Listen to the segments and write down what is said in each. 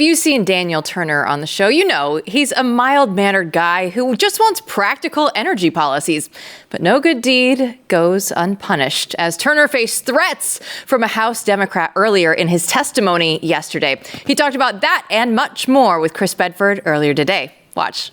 If you've seen Daniel Turner on the show, you know he's a mild-mannered guy who just wants practical energy policies. But no good deed goes unpunished, as Turner faced threats from a House Democrat earlier in his testimony yesterday. He talked about that and much more with Chris Bedford earlier today. Watch.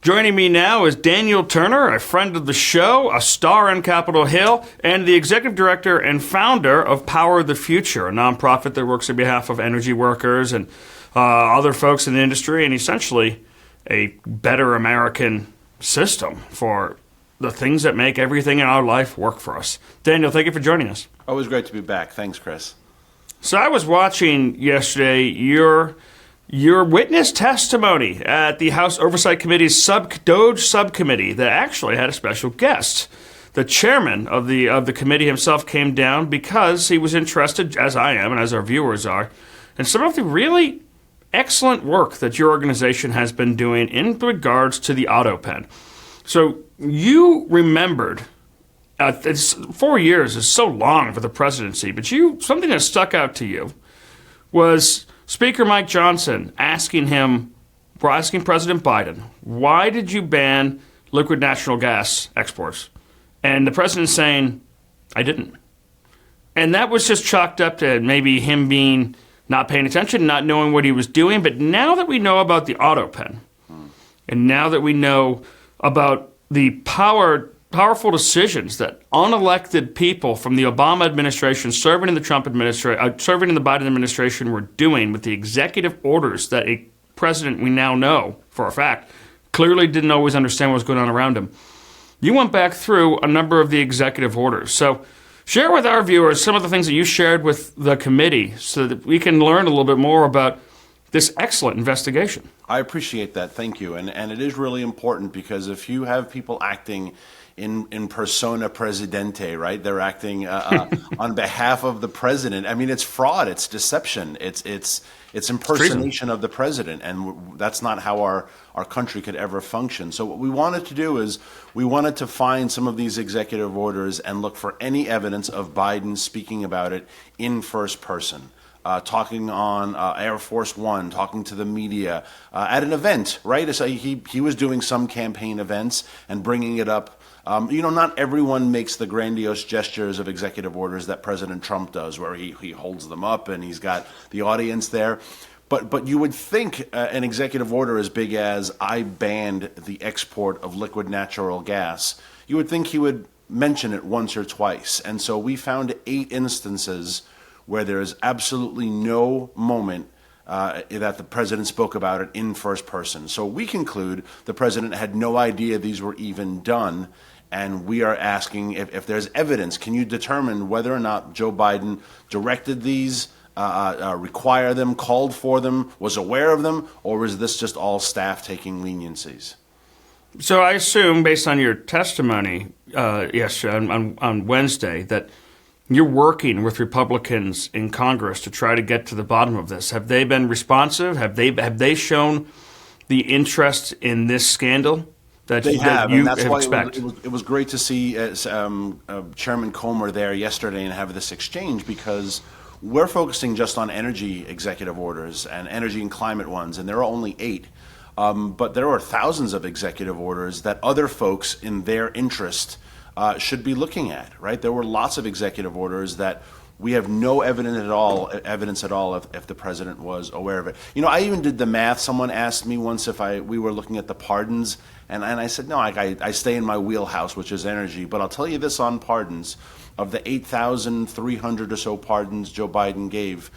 Joining me now is Daniel Turner, a friend of the show, a star on Capitol Hill, and the executive director and founder of Power the Future, a nonprofit that works on behalf of energy workers and other folks in the industry, and essentially a better American system for the things that make everything in our life work for us. Daniel, thank you for joining us. Always great to be back. Thanks, Chris. So I was watching yesterday your witness testimony at the House Oversight Committee's DOGE subcommittee that actually had a special guest. The chairman of the committee himself came down because he was interested, as I am and as our viewers are, in some of the really excellent work that your organization has been doing in regards to the autopen. So you remembered, 4 years is so long for the presidency, but something that stuck out to you was Speaker Mike Johnson asking President Biden, why did you ban liquid natural gas exports? And the president saying, I didn't. And that was just chalked up to maybe him being not paying attention, not knowing what he was doing. But now that we know about the autopen, and now that we know about the powerful decisions that unelected people from the Obama administration serving in the Biden administration were doing with the executive orders that a president we now know for a fact clearly didn't always understand what was going on around him. You went back through a number of the executive orders. So share with our viewers some of the things that you shared with the committee so that we can learn a little bit more about this excellent investigation. I appreciate that. Thank you. And it is really important because if you have people acting in persona presidente, right? They're acting on behalf of the president. I mean, it's fraud, it's deception, it's impersonation of the president, and that's not how our country could ever function. So what we wanted to do is we wanted to find some of these executive orders and look for any evidence of Biden speaking about it in first person. Talking on Air Force One, talking to the media at an event, right? So he was doing some campaign events and bringing it up. Not everyone makes the grandiose gestures of executive orders that President Trump does, where he holds them up and he's got the audience there. But you would think an executive order as big as I banned the export of liquid natural gas, you would think he would mention it once or twice. And so we found 8 instances where there is absolutely no moment that the president spoke about it in first person. So we conclude the president had no idea these were even done, and we are asking if there's evidence, can you determine whether or not Joe Biden directed these, require them, called for them, was aware of them, or was this just all staff taking leniencies? So I assume, based on your testimony on Wednesday, that you're working with Republicans in Congress to try to get to the bottom of this. Have they been responsive? Have they shown the interest in this scandal that they have, you and that's why expect? It was great to see Chairman Comer there yesterday and have this exchange, because we're focusing just on energy executive orders and energy and climate ones, and there are only 8. But there are thousands of executive orders that other folks in their interest should be looking at, right? There were lots of executive orders that we have no evidence at all if the president was aware of it. I even did the math. Someone asked me once if we were looking at the pardons, and I said, no, I stay in my wheelhouse, which is energy. But I'll tell you this on pardons. Of the 8,300 or so pardons Joe Biden gave,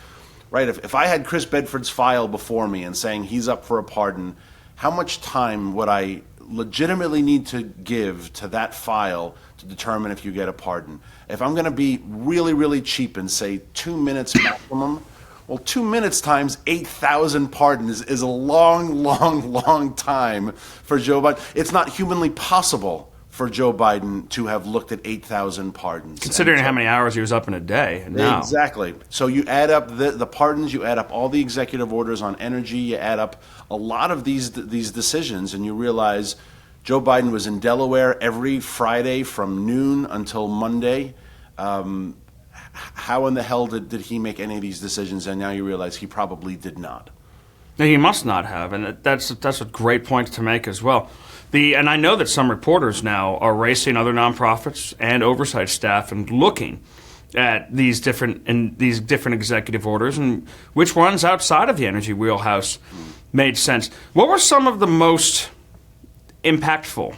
right, if I had Chris Bedford's file before me and saying he's up for a pardon, how much time would I legitimately need to give to that file to determine if you get a pardon? If I'm going to be really, really cheap and say 2 minutes maximum, well, 2 minutes times 8,000 pardons is a long, long, long time for Joe Biden. It's not humanly possible for Joe Biden to have looked at 8,000 pardons. Considering how many hours he was up in a day. Now. Exactly. So you add up the pardons, you add up all the executive orders on energy, you add up a lot of these decisions, and you realize Joe Biden was in Delaware every Friday from noon until Monday. How in the hell did he make any of these decisions? And now you realize he probably did not. No, he must not have, and that's a great point to make as well. And I know that some reporters now are racing other nonprofits and oversight staff and looking at these different executive orders and which ones outside of the energy wheelhouse made sense. What were some of the most impactful?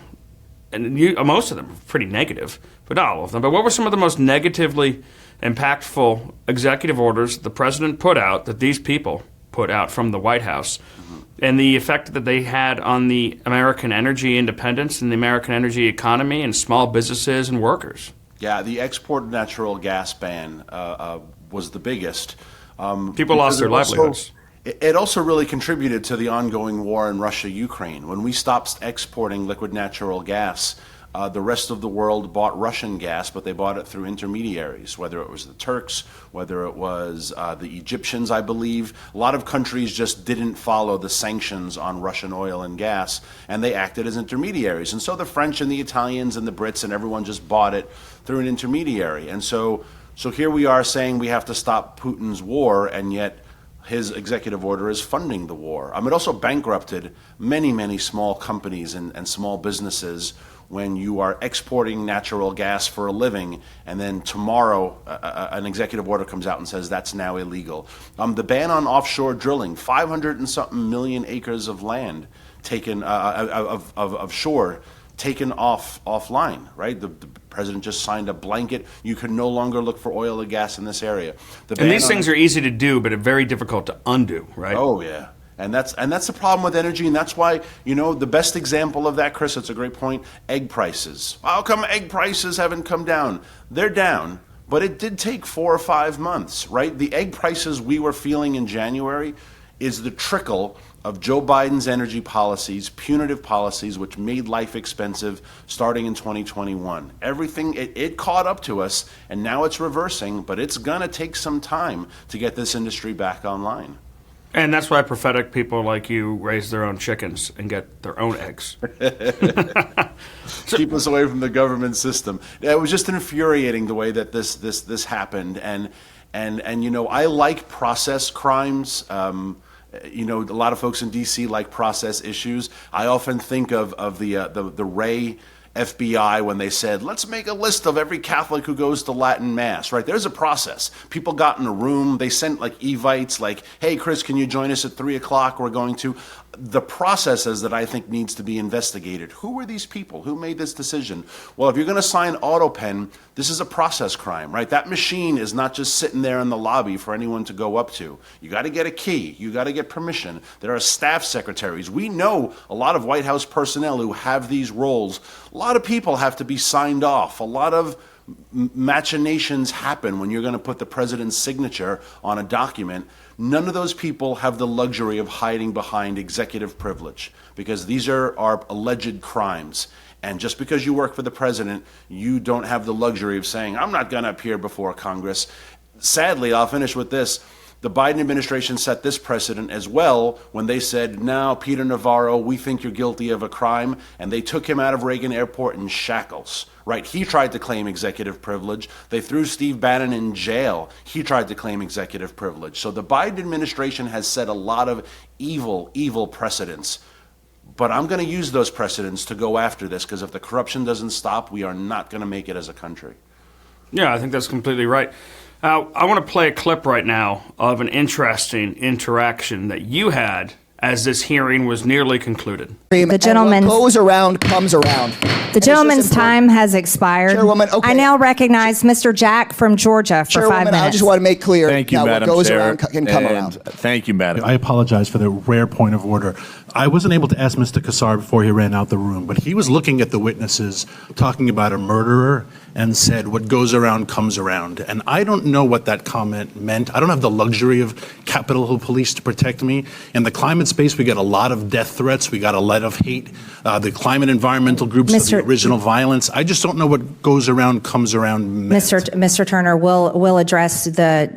And most of them are pretty negative, but not all of them. But what were some of the most negatively impactful executive orders the president put out, that these people put out from the White House, and the effect that they had on the American energy independence and the American energy economy and small businesses and workers? Yeah, the export natural gas ban was the biggest. People lost their livelihoods. It also really contributed to the ongoing war in Russia-Ukraine. When we stopped exporting liquid natural gas, the rest of the world bought Russian gas, but they bought it through intermediaries, whether it was the Turks, whether it was the Egyptians, I believe. A lot of countries just didn't follow the sanctions on Russian oil and gas, and they acted as intermediaries. And so the French and the Italians and the Brits and everyone just bought it through an intermediary. And so here we are saying we have to stop Putin's war, and yet his executive order is funding the war. It also bankrupted many, many small companies and small businesses when you are exporting natural gas for a living, and then tomorrow an executive order comes out and says that's now illegal. The ban on offshore drilling, 500 and something million acres of land taken of shore taken offline, right? The president just signed a blanket. You can no longer look for oil or gas in this area. And these things are easy to do, but very difficult to undo, right? Oh, yeah. And that's the problem with energy, and that's why, the best example of that, Chris, it's a great point, egg prices. How come egg prices haven't come down? They're down, but it did take 4 or 5 months, right? The egg prices we were feeling in January is the trickle of Joe Biden's energy policies, punitive policies, which made life expensive starting in 2021. Everything, it caught up to us, and now it's reversing, but it's going to take some time to get this industry back online. And that's why prophetic people like you raise their own chickens and get their own eggs. Keep us away from the government system. It was just infuriating the way that this happened, and I like process crimes. A lot of folks in D.C. like process issues. I often think of the Ray FBI when they said, let's make a list of every Catholic who goes to Latin Mass, right? There's a process. People got in a room, they sent like evites, like, hey, Chris, can you join us at 3 o'clock? We're going to. The processes that I think needs to be investigated. Who were these people? Who made this decision? Well, if you're going to sign autopen, this is a process crime, right? That machine is not just sitting there in the lobby for anyone to go up to. You got to get a key. You got to get permission. There are staff secretaries. We know a lot of White House personnel who have these roles. A lot of people have to be signed off. A lot of machinations happen when you're going to put the president's signature on a document. None of those people have the luxury of hiding behind executive privilege, because these are alleged crimes. And just because you work for the president, you don't have the luxury of saying, I'm not going to appear before Congress. Sadly, I'll finish with this. The Biden administration set this precedent as well when they said, now, Peter Navarro, we think you're guilty of a crime. And they took him out of Reagan Airport in shackles, right? He tried to claim executive privilege. They threw Steve Bannon in jail. He tried to claim executive privilege. So the Biden administration has set a lot of evil precedents. But I'm going to use those precedents to go after this, because if the corruption doesn't stop, we are not going to make it as a country. Yeah, I think that's completely right. I want to play a clip right now of an interesting interaction that you had as this hearing was nearly concluded. The gentleman goes around, comes around. The gentleman's time has expired. Chairwoman, okay. I now recognize Mr. Jack from Georgia for 5 minutes. I just want to make clear. Thank you, now Madam what goes Chair, around can come around. Thank you, Madam. I apologize for the rare point of order. I wasn't able to ask Mr. Kassar before he ran out the room, but he was looking at the witnesses, talking about a murderer, and said, what goes around comes around. And I don't know what that comment meant. I don't have the luxury of Capitol Hill police to protect me. In the climate space, we got a lot of death threats. We got a lot of hate. The climate environmental groups, the original violence. I just don't know what goes around comes around meant. Mr. Turner, we'll address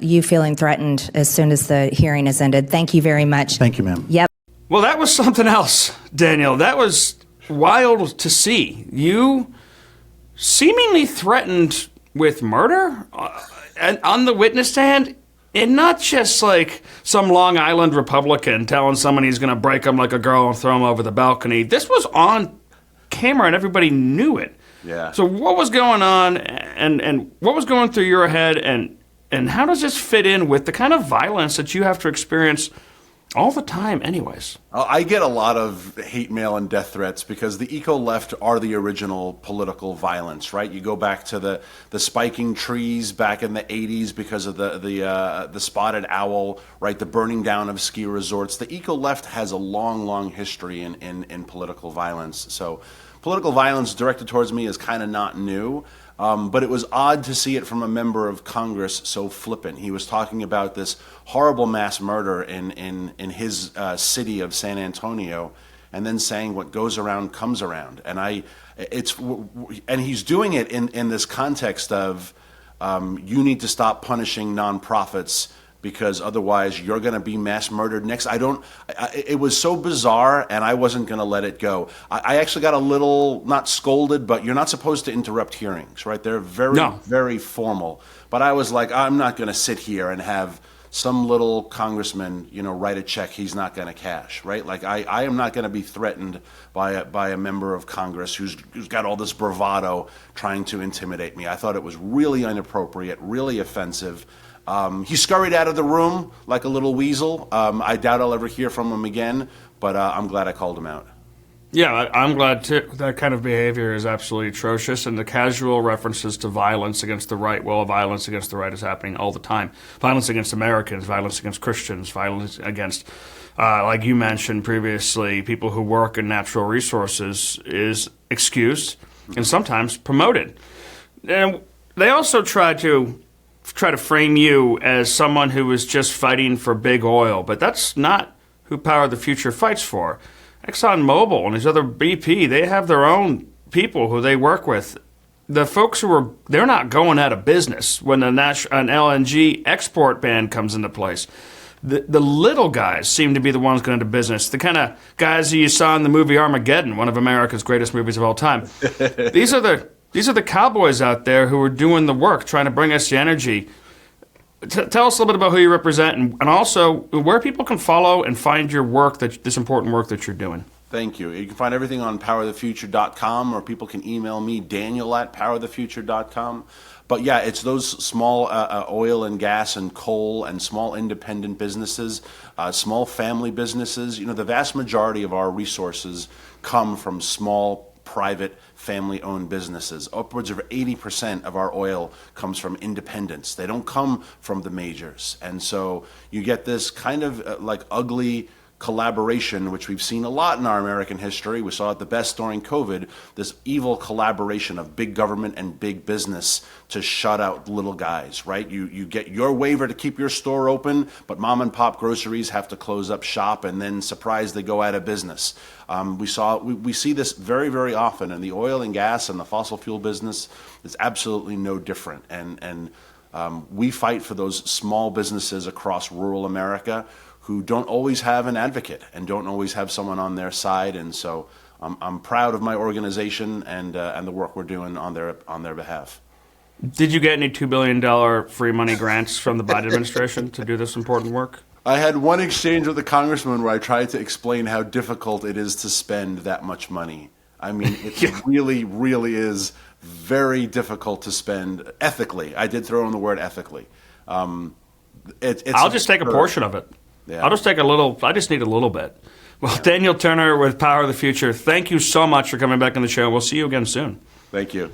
you feeling threatened as soon as the hearing is ended. Thank you very much. Thank you, ma'am. Yep. Well, that was something else, Daniel. That was wild to see. You seemingly threatened with murder and on the witness stand. And not just like some Long Island Republican telling someone he's going to break them like a girl and throw them over the balcony. This was on camera and everybody knew it. Yeah. So what was going on and what was going through your head and how does this fit in with the kind of violence that you have to experience all the time anyways? I get a lot of hate mail and death threats because the eco-left are the original political violence, right? You go back to the spiking trees back in the 80s because of the spotted owl, right? The burning down of ski resorts. The eco-left has a long, long history in political violence. So political violence directed towards me is kind of not new. But it was odd to see it from a member of Congress so flippant. He was talking about this horrible mass murder in his city of San Antonio, and then saying what goes around comes around. And he's doing it in this context of you need to stop punishing nonprofits because otherwise you're going to be mass murdered next. It was so bizarre, and I wasn't going to let it go. I actually got a little, not scolded, but you're not supposed to interrupt hearings, right? They're very formal. But I was like, I'm not going to sit here and have some little congressman, write a check he's not going to cash, right? Like I am not going to be threatened by a member of Congress who's got all this bravado trying to intimidate me. I thought it was really inappropriate, really offensive. He scurried out of the room like a little weasel. I doubt I'll ever hear from him again, but I'm glad I called him out. Yeah, I'm glad too. That kind of behavior is absolutely atrocious, and the casual references to violence against the right, well, violence against the right is happening all the time. Violence against Americans, violence against Christians, violence against, like you mentioned previously, people who work in natural resources is excused and sometimes promoted. And they also try to frame you as someone who is just fighting for big oil, but that's not who Power of the Future fights for. ExxonMobil and these other BP, they have their own people who they work with. The folks they're not going out of business when an LNG export ban comes into place. The little guys seem to be the ones going into business. The kind of guys you saw in the movie Armageddon, one of America's greatest movies of all time. These are the cowboys out there who are doing the work, trying to bring us the energy. Tell us a little bit about who you represent and also where people can follow and find your work, this important work that you're doing. Thank you. You can find everything on powerthefuture.com, or people can email me, Daniel@powerthefuture.com. But yeah, it's those small oil and gas and coal and small independent businesses, small family businesses. The vast majority of our resources come from small private family-owned businesses. Upwards of 80% of our oil comes from independents. They don't come from the majors. And so you get this kind of like ugly collaboration, which we've seen a lot in our American history. We saw it the best during COVID, this evil collaboration of big government and big business to shut out little guys, right? You get your waiver to keep your store open, but mom and pop groceries have to close up shop, and then surprise, they go out of business. We see this very, very often, and the oil and gas and the fossil fuel business is absolutely no different. And we fight for those small businesses across rural America who don't always have an advocate and don't always have someone on their side. And so I'm proud of my organization and the work we're doing on their behalf. Did you get any $2 billion free money grants from the Biden administration to do this important work? I had one exchange with a congressman where I tried to explain how difficult it is to spend that much money. I mean, it really, really is very difficult to spend ethically. I did throw in the word ethically. I'll just take a portion of it. Yeah. I'll just take a little. I just need a little bit. Well, Daniel Turner with Power of the Future, thank you so much for coming back on the show. We'll see you again soon. Thank you.